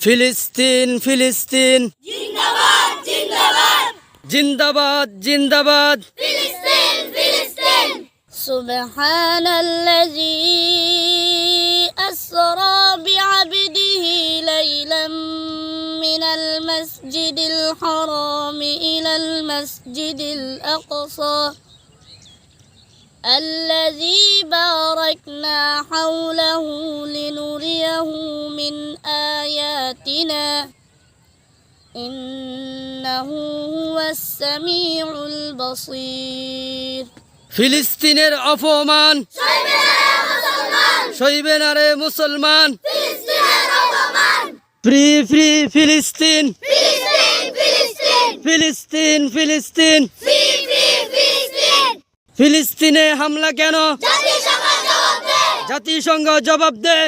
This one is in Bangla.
ফিলিস্তিন ফিলিস্তিন জিন্দাবাদ জিন্দাবাদ জিন্দাবাদ জিন্দাবাদ ফিলিস্তিন ফিলিস্তিন সুবহানাল্লাযী আসরা বি'আবদিহি লাইলাম মিনাল মাসজিদিল হারাম ইলাল মাসজিদিল আকসা الذي باركنا حوله لنريه من آياتنا إنه هو السميع البصير ফিলিস্তিনের অপমান সইবে না রে মুসলমান ফ্রি ফ্রি ফিলিস্তিন ফিলিস্তিন ফিলিস্তিন ফিলিস্তিনে হামলা কেন? জাতিসংঘ জবাব দে।